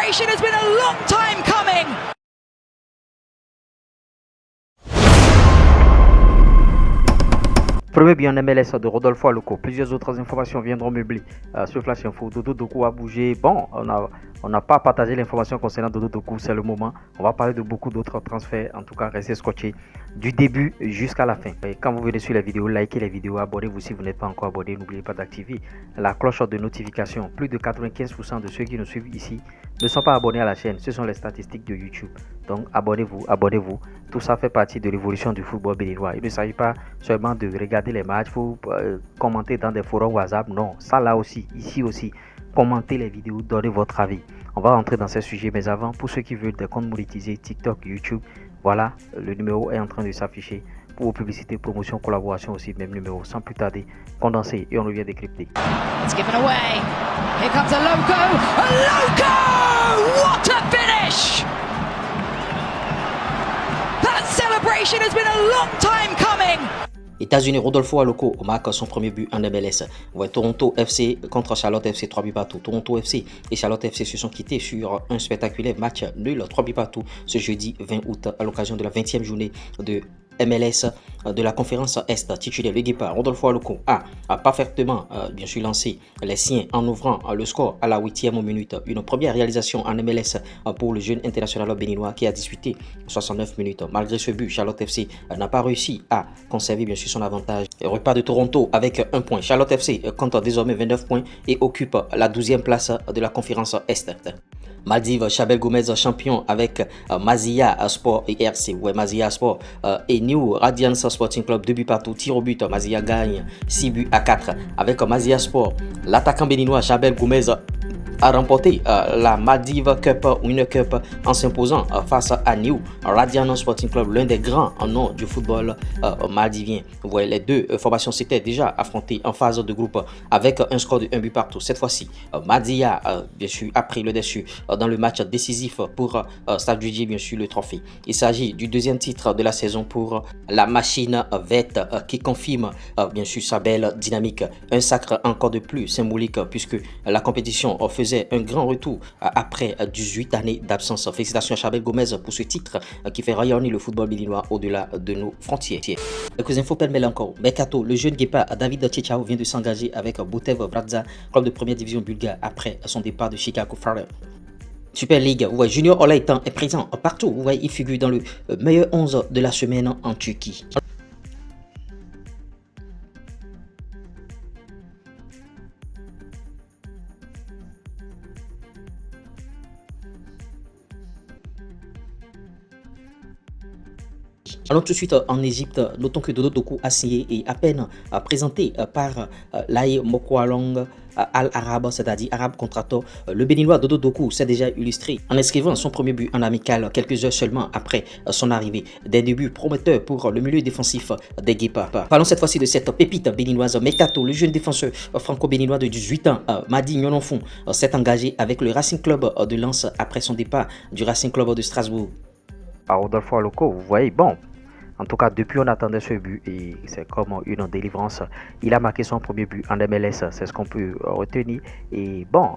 celebration has been a long time coming. Premier but en MLS de Rodolfo Aloko. Plusieurs autres informations viendront meubler sur Flash Info. Dodo Doku a bougé. Bon, on n'a pas partagé l'information concernant Dodo Doku, c'est le moment. On va parler de beaucoup d'autres transferts. En tout cas, restez scotchés du début jusqu'à la fin. Et quand vous venez sur la vidéo, likez les vidéos, abonnez-vous si vous n'êtes pas encore abonné. N'oubliez pas d'activer la cloche de notification. Plus de 95% de ceux qui nous suivent ici ne sont pas abonnés à la chaîne. Ce sont les statistiques de YouTube. Donc abonnez-vous, abonnez-vous. Tout ça fait partie de l'évolution du football béninois. Il ne s'agit pas seulement de regarder les matchs, vous commenter dans des forums WhatsApp. Non, ça là aussi, ici aussi. Commentez les vidéos, donnez votre avis. On va rentrer dans ces sujets, mais avant, pour ceux qui veulent des comptes monétisés, TikTok, YouTube, voilà, le numéro est en train de s'afficher. Pour vos publicités, promotions, collaborations aussi, même numéro. Sans plus tarder, condensé et on revient décrypter. It's given away. Here comes a loco. A loco! What a finish! That celebration has been a long time coming. États-Unis, Rodolfo Aloko marque son premier but en MLS. Ouais, Toronto FC contre Charlotte FC, 3 buts partout. Toronto FC et Charlotte FC se sont quittés sur un spectaculaire match nul, 3 buts partout, ce jeudi 20 août à l'occasion de la 20e journée de MLS de la conférence Est. Titulaire, le Guépard Rodolfo Aloko a parfaitement bien sûr lancé les siens en ouvrant le score à la 8e minute. Une première réalisation en MLS pour le jeune international béninois qui a disputé 69 minutes. Malgré ce but, Charlotte FC n'a pas réussi à conserver bien sûr son avantage. Repart de Toronto avec un point. Charlotte FC compte désormais 29 points et occupe la 12e place de la conférence Est. Maldives, Chabel Gomez champion avec Mazia Sport et RC. Ouais, Mazia Sport et New Radiance Sporting Club, 2 buts partout, tir au but. Mazia gagne 6 buts à 4 avec Mazia Sport. L'attaquant béninois Chabel Gomez a remporté la Maldives Cup, Winner Cup en s'imposant face à New Radiance Sporting Club, l'un des grands noms du football maldivien. Ouais, les deux formations s'étaient déjà affrontées en phase de groupe avec un score de 1 but partout. Cette fois-ci, Madia bien sûr a pris le dessus dans le match décisif pour statuer bien sûr le trophée. Il s'agit du deuxième titre de la saison pour la machine verte qui confirme bien sûr sa belle dynamique. Un sacre encore de plus symbolique puisque la compétition faisait un grand retour après 18 années d'absence. Félicitations à Chabel Gomez pour ce titre qui fait rayonner le football béninois au-delà de nos frontières. Quelques infos pêle-mêle encore. Mercato, le jeune Guépard David Tchechao vient de s'engager avec Botev Vradza, club de première division bulgare, après son départ de Chicago Fire. Super League, ouais, Junior Olaitan est présent partout. Ouais, il figure dans le meilleur 11 de la semaine en Turquie. Allons tout de suite en Égypte. Notons que Dodo Doku a signé et à peine présenté par l'Aïe Mokwalong Al-Arab, c'est-à-dire Arabe Contractor. Le béninois Dodo Doku s'est déjà illustré en inscrivant son premier but en amical quelques heures seulement après son arrivée. Des débuts prometteurs pour le milieu défensif des Guépards. Parlons cette fois-ci de cette pépite béninoise. Mercato, le jeune défenseur franco-béninois de 18 ans, Madi Nyononfon, s'est engagé avec le Racing Club de Lens après son départ du Racing Club de Strasbourg. À Rodolfo Aloko, vous voyez, bon. En tout cas, depuis on attendait ce but et c'est comme une délivrance. Il a marqué son premier but en MLS, c'est ce qu'on peut retenir. Et bon,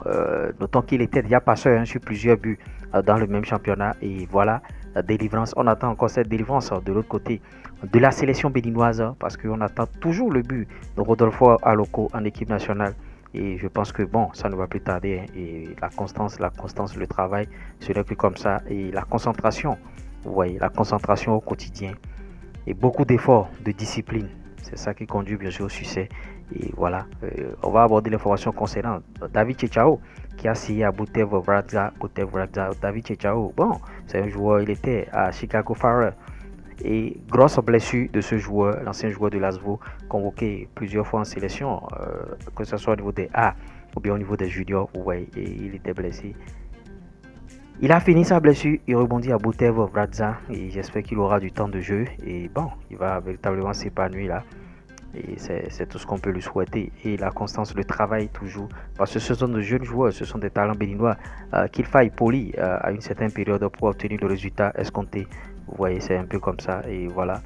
notons qu'il était déjà passeur sur plusieurs buts dans le même championnat. Et voilà, délivrance. On attend encore cette délivrance de l'autre côté de la sélection béninoise parce qu'on attend toujours le but de Rodolfo Aloko en équipe nationale. Et je pense que bon, ça ne va plus tarder. Hein. Et la constance, le travail, ce n'est plus comme ça. Et la concentration, vous voyez, la concentration au quotidien. Et beaucoup d'efforts, de discipline. C'est ça qui conduit bien sûr au succès. Et voilà, on va aborder l'information concernant David Tchechao qui a signé à Botev Vradza. David Tchechao, bon, c'est un joueur, il était à Chicago Fire. Et grosse blessure de ce joueur, l'ancien joueur de Lasvo, convoqué plusieurs fois en sélection, que ce soit au niveau des A ou bien au niveau des juniors, vous voyez, et il était blessé. Il a fini sa blessure, il rebondit à Botev Vradza et j'espère qu'il aura du temps de jeu et bon, il va véritablement s'épanouir là et c'est tout ce qu'on peut lui souhaiter et la constance, le travail toujours parce que ce sont de jeunes joueurs, ce sont des talents béninois qu'il faille poli à une certaine période pour obtenir le résultat escompté. Vous voyez, c'est un peu comme ça et voilà.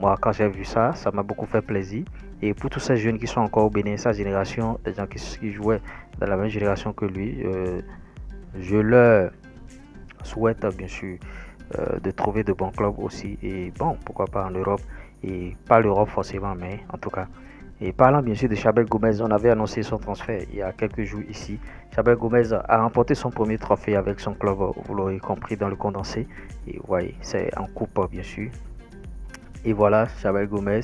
Moi, quand j'ai vu ça, ça m'a beaucoup fait plaisir Et pour tous ces jeunes qui sont encore au Bénin, sa génération, des gens qui jouaient dans la même génération que lui, je leur souhaite bien sûr de trouver de bons clubs aussi. Et bon, pourquoi pas en Europe. Et pas l'Europe forcément, mais en tout cas. Et parlant bien sûr de Chabel Gomez, on avait annoncé son transfert il y a quelques jours ici. Chabel Gomez a remporté son premier trophée avec son club, vous l'aurez compris dans le condensé. Et vous voyez, c'est en coupe bien sûr. Et voilà, Chabel Gomez,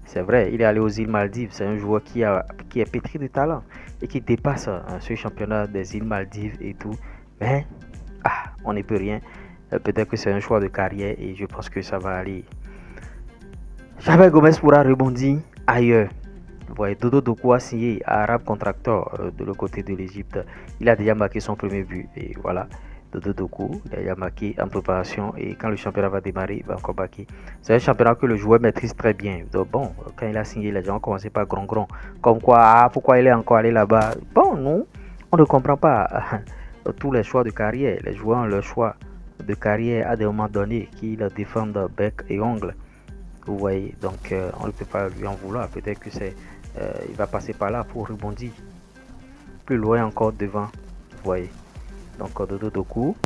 c'est vrai, il est allé aux îles Maldives. C'est un joueur qui est pétri de talent et qui dépasse ce championnat des îles Maldives et tout. Mais on ne peut rien. Peut-être que c'est un choix de carrière et je pense que ça va aller. Chabel Gomez pourra rebondir ailleurs. Vous voyez, Dodo Doku a signé à Arab Contractor de l'autre côté de l'Égypte. Il a déjà marqué son premier but. Et voilà, Dodo Doku, il a déjà marqué en préparation. Et quand le championnat va démarrer, il va encore marquer. C'est un championnat que le joueur maîtrise très bien. Donc bon, quand il a signé, les gens ont commencé par grand. Comme quoi, pourquoi il est encore allé là-bas? Bon, non, on ne comprend pas tous les choix de carrière. Les joueurs ont leur choix de carrière à des moments donnés qu'ils défendent bec et ongle. Vous voyez, donc on ne peut pas lui en vouloir. Peut-être que il va passer par là pour rebondir plus loin encore devant. Vous voyez, donc Dodo Doku,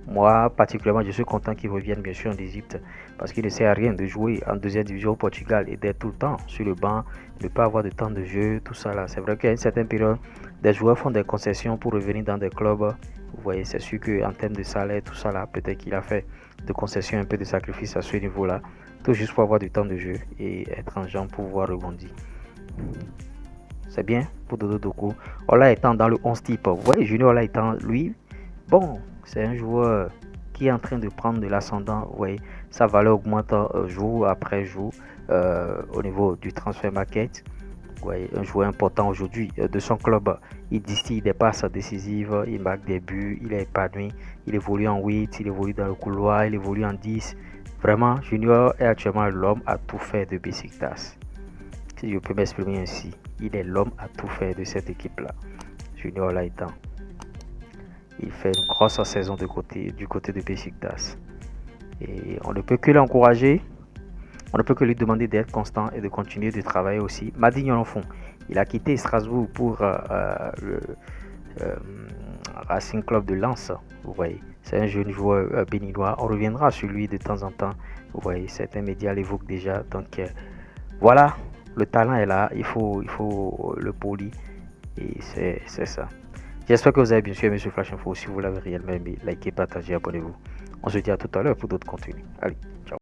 moi particulièrement, je suis content qu'il revienne bien sûr en Égypte parce qu'il ne sert à rien de jouer en deuxième division au Portugal et d'être tout le temps sur le banc, de ne pas avoir de temps de jeu, tout ça là. C'est vrai qu'à une certaine période, des joueurs font des concessions pour revenir dans des clubs. Vous voyez, c'est sûr qu'en termes de salaire, tout ça là, peut-être qu'il a fait de concessions, un peu de sacrifice à ce niveau-là, tout juste pour avoir du temps de jeu et être en jambe pour pouvoir rebondir. C'est bien pour Dodo Doku. Ola étant dans le 11 type, vous voyez, Junior Ola étant lui, bon, c'est un joueur qui est en train de prendre de l'ascendant. Vous voyez, sa valeur augmente jour après jour au niveau du transfert market. Vous voyez, un joueur important aujourd'hui de son club. Il distille des passes décisives, il marque des buts, il est épanoui, il évolue en 8, il évolue dans le couloir, il évolue en 10. Vraiment, Junior est actuellement l'homme à tout faire de Besiktas. Si je peux m'exprimer ainsi, il est l'homme à tout faire de cette équipe-là. Junior Laitan. Il fait une grosse saison du côté de Besiktas. Et on ne peut que l'encourager. On ne peut que lui demander d'être constant et de continuer de travailler aussi. Madi Nyolonfon, il a quitté Strasbourg pour le Racing Club de Lens. Vous voyez, c'est un jeune joueur béninois. On reviendra sur lui de temps en temps. Vous voyez, certains médias l'évoquent déjà. Donc voilà. Le talent est là, il faut le polir et c'est ça. J'espère que vous avez bien suivi M. Flash Info. Si vous l'avez réellement aimé, likez, partagez, abonnez-vous. On se dit à tout à l'heure pour d'autres contenus. Allez, ciao.